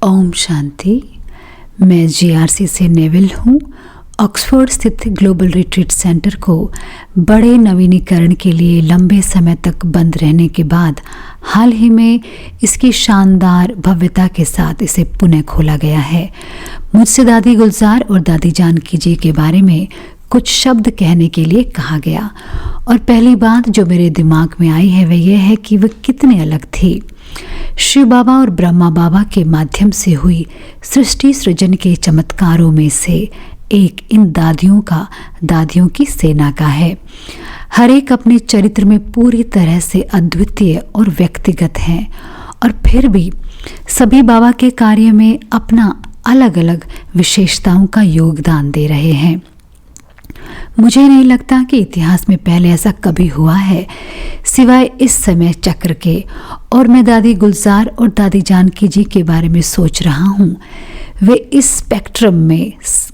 ओम शांति। मैं जीआरसी से नेविल हूँ। ऑक्सफोर्ड स्थित ग्लोबल रिट्रीट सेंटर को बड़े नवीनीकरण के लिए लंबे समय तक बंद रहने के बाद हाल ही में इसकी शानदार भव्यता के साथ इसे पुनः खोला गया है। मुझसे दादी गुलजार और दादी जानकी जी के बारे में कुछ शब्द कहने के लिए कहा गया और पहली बात जो मेरे दिमाग में आई है वह यह है कि वह कितने अलग थी। शिव बाबा और ब्रह्मा बाबा के माध्यम से हुई सृष्टि सृजन के चमत्कारों में से एक इन दादियों की सेना का है। हर एक अपने चरित्र में पूरी तरह से अद्वितीय और व्यक्तिगत हैं और फिर भी सभी बाबा के कार्य में अपना अलग अलग विशेषताओं का योगदान दे रहे हैं। मुझे नहीं लगता कि इतिहास में पहले ऐसा कभी हुआ है सिवाय इस समय चक्र के। और मैं दादी गुलजार और दादी जानकी जी के बारे में सोच रहा हूँ। वे इस स्पेक्ट्रम में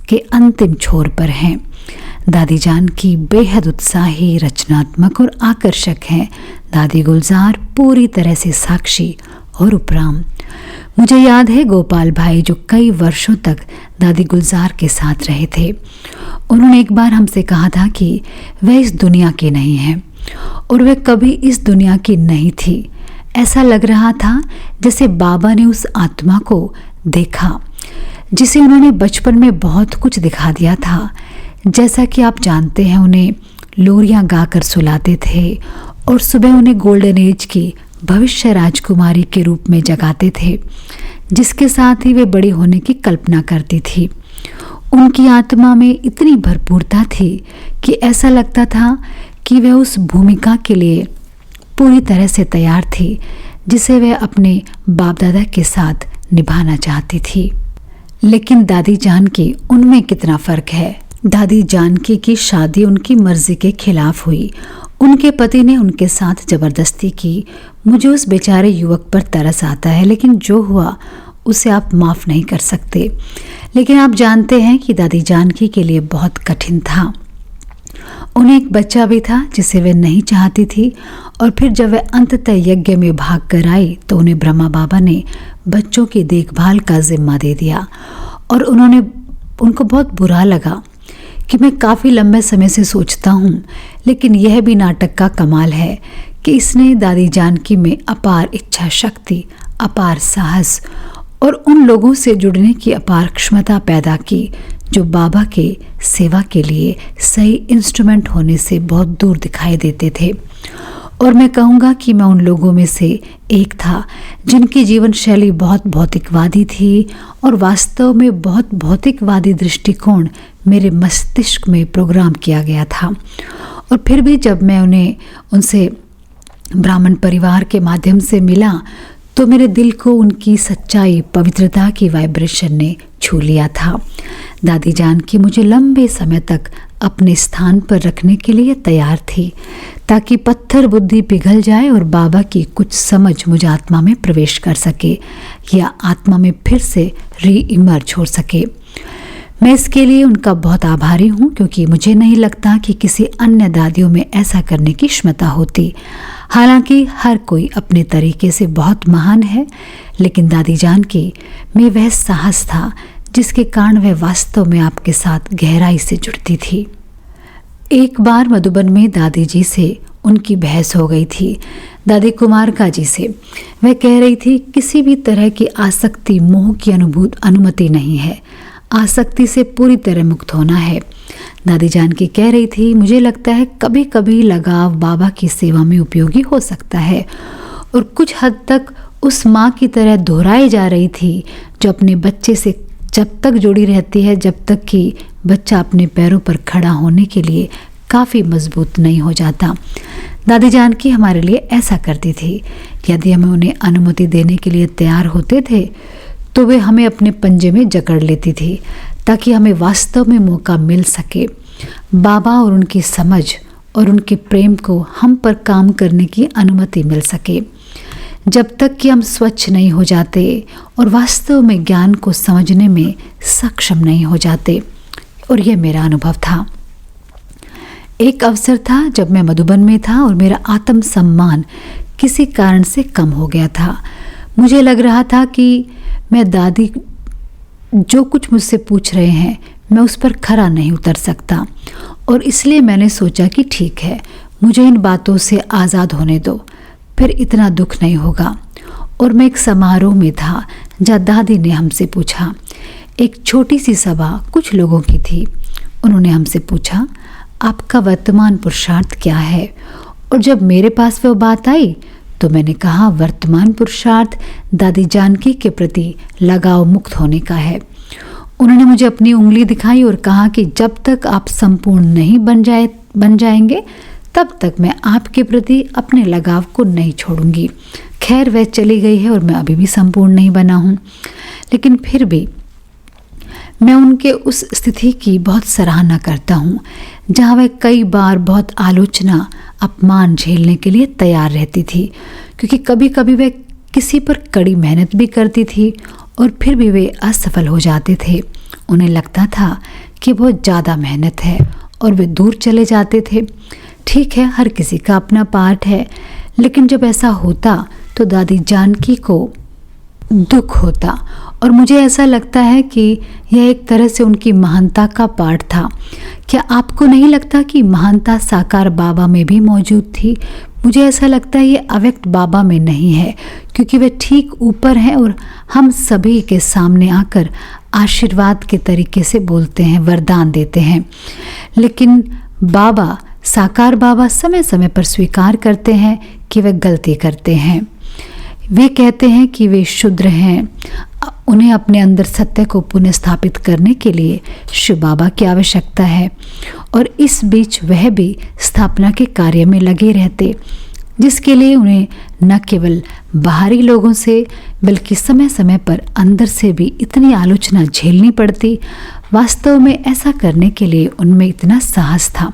के अंतिम छोर पर हैं। दादी जानकी बेहद उत्साही, रचनात्मक और आकर्षक हैं। दादी गुलजार पूरी तरह से साक्षी और उपराम। मुझे याद है गोपाल भाई जो कई वर्षों तक दादी गुलजार के साथ रहे थे। उन्होंने एक बार हमसे कहा था कि वह इस दुनिया की नहीं है और वह कभी इस दुनिया की नहीं थी। ऐसा लग रहा था जैसे बाबा ने उस आत्मा को देखा जिसे उन्होंने बचपन में बहुत कुछ दिखा दिया था। जैसा कि आप जानते हैं, उन्हें लोरियां गाकर सुलाते थे और सुबह उन्हें गोल्डन एज की भविष्य राजकुमारी के रूप में जगाते थे, जिसके साथ ही वे बड़ी होने की कल्पना करती थी। उनकी आत्मा में इतनी भरपूरता थी कि ऐसा लगता था कि वह उस भूमिका के लिए पूरी तरह से तैयार थी जिसे वह अपने बाप दादा के साथ निभाना चाहती थी। लेकिन दादी जानकी, उनमें कितना फर्क है। दादी जानकी की शादी उनकी मर्जी के खिलाफ हुई। उनके पति ने उनके साथ जबरदस्ती की। मुझे उस बेचारे युवक पर तरस आता है, लेकिन जो हुआ उसे आप माफ़ नहीं कर सकते। लेकिन आप जानते हैं कि दादी जानकी के लिए बहुत कठिन था। उन्हें एक बच्चा भी था जिसे वे नहीं चाहती थी और फिर जब वह अंततः यज्ञ में भाग कर आई तो उन्हें ब्रह्मा बाबा ने बच्चों की देखभाल का जिम्मा दे दिया और उनको बहुत बुरा लगा कि मैं काफ़ी लंबे समय से सोचता हूँ, लेकिन यह भी नाटक का कमाल है कि इसने दादी जानकी में अपार इच्छा शक्ति, अपार साहस और उन लोगों से जुड़ने की अपार क्षमता पैदा की जो बाबा के सेवा के लिए सही इंस्ट्रूमेंट होने से बहुत दूर दिखाई देते थे। और मैं कहूँगा कि मैं उन लोगों में से एक था जिनकी जीवन शैली बहुत भौतिकवादी थी और वास्तव में बहुत भौतिकवादी दृष्टिकोण मेरे मस्तिष्क में प्रोग्राम किया गया था। और फिर भी जब मैं उनसे ब्राह्मण परिवार के माध्यम से मिला तो मेरे दिल को उनकी सच्चाई, पवित्रता की वाइब्रेशन ने छू लिया था। दादी जानकी मुझे लंबे समय तक अपने स्थान पर रखने के लिए तैयार थी ताकि पत्थर बुद्धि पिघल जाए और बाबा की कुछ समझ मुझ आत्मा में प्रवेश कर सके या आत्मा में फिर से री इमर्ज हो सके। मैं इसके लिए उनका बहुत आभारी हूँ क्योंकि मुझे नहीं लगता कि किसी अन्य दादियों में ऐसा करने की क्षमता होती। हालांकि हर कोई अपने तरीके से बहुत महान है, लेकिन दादी जानकी में वह साहस था जिसके कारण वह वास्तव में आपके साथ गहराई से जुड़ती थी। एक बार मधुबन में दादी जी से उनकी बहस हो गई थी, दादी कुमारका जी से। वह कह रही थी किसी भी तरह की आसक्ति, मोह की अनुमति नहीं है। आसक्ति से पूरी तरह मुक्त होना है। दादी जानकी कह रही थी मुझे लगता है कभी कभी लगाव बाबा की सेवा में उपयोगी हो सकता है और कुछ हद तक उस माँ की तरह दोहराई जा रही थी जो अपने बच्चे से जब तक जुड़ी रहती है जब तक कि बच्चा अपने पैरों पर खड़ा होने के लिए काफ़ी मजबूत नहीं हो जाता। दादी जानकी हमारे लिए ऐसा करती थी। यदि हमें उन्हें अनुमति देने के लिए तैयार होते थे तो वे हमें अपने पंजे में जकड़ लेती थी ताकि हमें वास्तव में मौका मिल सके बाबा और उनकी समझ और उनके प्रेम को हम पर काम करने की अनुमति मिल सके। जब तक कि हम स्वच्छ नहीं हो जाते और वास्तव में ज्ञान को समझने में सक्षम नहीं हो जाते। और यह मेरा अनुभव था। एक अवसर था जब मैं मधुबन में था और मेरा आत्म सम्मान किसी कारण से कम हो गया था। मुझे लग रहा था कि मैं दादी जो कुछ मुझसे पूछ रहे हैं मैं उस पर खरा नहीं उतर सकता, और इसलिए मैंने सोचा कि ठीक है, मुझे इन बातों से आज़ाद होने दो, फिर इतना दुख नहीं होगा। और मैं एक समारोह में था जहाँ दादी ने हमसे पूछा। एक छोटी सी सभा कुछ लोगों की थी। उन्होंने हमसे पूछा, आपका वर्तमान पुरुषार्थ क्या है? और जब मेरे पास वो बात आई तो मैंने कहा, वर्तमान पुरुषार्थ दादी जानकी के प्रति लगाव मुक्त होने का है। उन्होंने मुझे अपनी उंगली दिखाई और कहा कि जब तक आप संपूर्ण नहीं बन जाएंगे तब तक मैं आपके प्रति अपने लगाव को नहीं छोड़ूंगी। खैर, वह चली गई है और मैं अभी भी संपूर्ण नहीं बना हूँ, लेकिन फिर भी मैं उनके उस स्थिति की बहुत सराहना करता हूँ जहाँ वह कई बार बहुत आलोचना, अपमान झेलने के लिए तैयार रहती थी, क्योंकि कभी कभी वह किसी पर कड़ी मेहनत भी करती थी और फिर भी वे असफल हो जाते थे। उन्हें लगता था कि बहुत ज़्यादा मेहनत है और वे दूर चले जाते थे। ठीक है, हर किसी का अपना पार्ट है, लेकिन जब ऐसा होता तो दादी जानकी को दुख होता, और मुझे ऐसा लगता है कि यह एक तरह से उनकी महानता का पाठ था। क्या आपको नहीं लगता कि महानता साकार बाबा में भी मौजूद थी? मुझे ऐसा लगता है ये अव्यक्त बाबा में नहीं है, क्योंकि वे ठीक ऊपर हैं और हम सभी के सामने आकर आशीर्वाद के तरीके से बोलते हैं, वरदान देते हैं। लेकिन बाबा, साकार बाबा समय समय पर स्वीकार करते हैं कि वे गलती करते हैं। वे कहते हैं कि वे शुद्र हैं, उन्हें अपने अंदर सत्य को पुनः स्थापित करने के लिए शिव बाबा की आवश्यकता है, और इस बीच वह भी स्थापना के कार्य में लगे रहते, जिसके लिए उन्हें न केवल बाहरी लोगों से बल्कि समय समय पर अंदर से भी इतनी आलोचना झेलनी पड़ती। वास्तव में ऐसा करने के लिए उनमें इतना साहस था।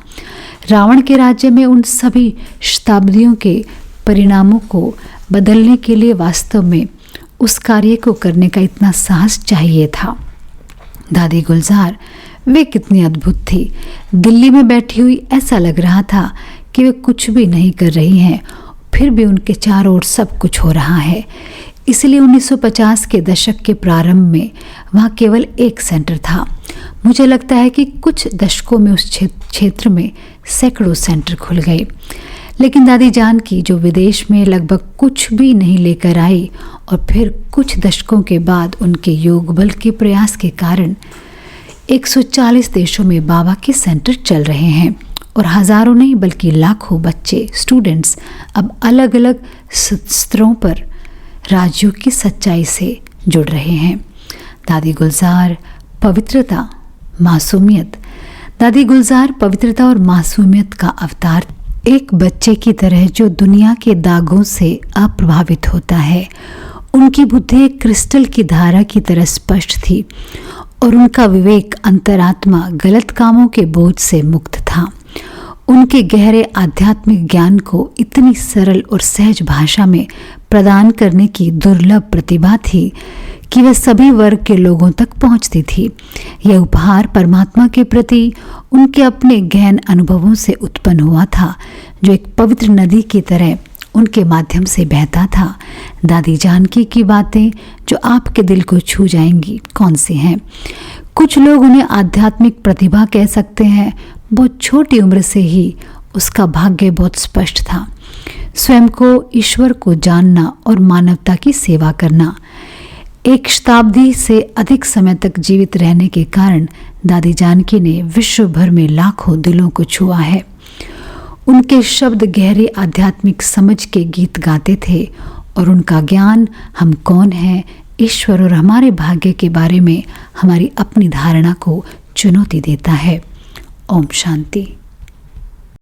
रावण के राज्य में उन सभी शताब्दियों के परिणामों को बदलने के लिए वास्तव में उस कार्य को करने का इतना साहस चाहिए था। दादी गुलजार, वे कितनी अद्भुत थी। दिल्ली में बैठी हुई ऐसा लग रहा था कि वे कुछ भी नहीं कर रही हैं, फिर भी उनके चारों ओर सब कुछ हो रहा है। इसलिए 1950 के दशक के प्रारंभ में वहाँ केवल एक सेंटर था। मुझे लगता है कि कुछ दशकों में उस क्षेत्र में सैकड़ों सेंटर खुल गए, लेकिन दादी जानकी जो विदेश में लगभग कुछ भी नहीं लेकर आई, और फिर कुछ दशकों के बाद उनके योग बल के प्रयास के कारण 140 देशों में बाबा के सेंटर चल रहे हैं, और हजारों नहीं बल्कि लाखों बच्चे, स्टूडेंट्स अब अलग अलग स्तरों पर राज्यों की सच्चाई से जुड़ रहे हैं। दादी गुलजार, पवित्रता, मासूमियत। दादी गुलजार पवित्रता और मासूमियत का अवतार, एक बच्चे की तरह जो दुनिया के दागों से अप्रभावित होता है। उनकी बुद्धि एक क्रिस्टल की धारा की तरह स्पष्ट थी, और उनका विवेक, अंतरात्मा गलत कामों के बोझ से मुक्त था। उनके गहरे आध्यात्मिक ज्ञान को इतनी सरल और सहज भाषा में प्रदान करने की दुर्लभ प्रतिभा थी कि वह सभी वर्ग के लोगों तक पहुंचती थी। यह उपहार परमात्मा के प्रति उनके अपने गहन अनुभवों से उत्पन्न हुआ था, जो एक पवित्र नदी की तरह उनके माध्यम से बहता था। दादी जानकी की बातें जो आपके दिल को छू जाएंगी कौन सी हैं? कुछ लोग उन्हें आध्यात्मिक प्रतिभा कह सकते हैं। बहुत छोटी उम्र से ही उसका भाग्य बहुत स्पष्ट था। स्वयं को, ईश्वर को जानना और मानवता की सेवा करना। एक शताब्दी से अधिक समय तक जीवित रहने के कारण दादी जानकी ने विश्व भर में लाखों दिलों को छुआ है। उनके शब्द गहरे आध्यात्मिक समझ के गीत गाते थे, और उनका ज्ञान हम कौन हैं, ईश्वर और हमारे भाग्य के बारे में हमारी अपनी धारणा को चुनौती देता है। ओम शांति।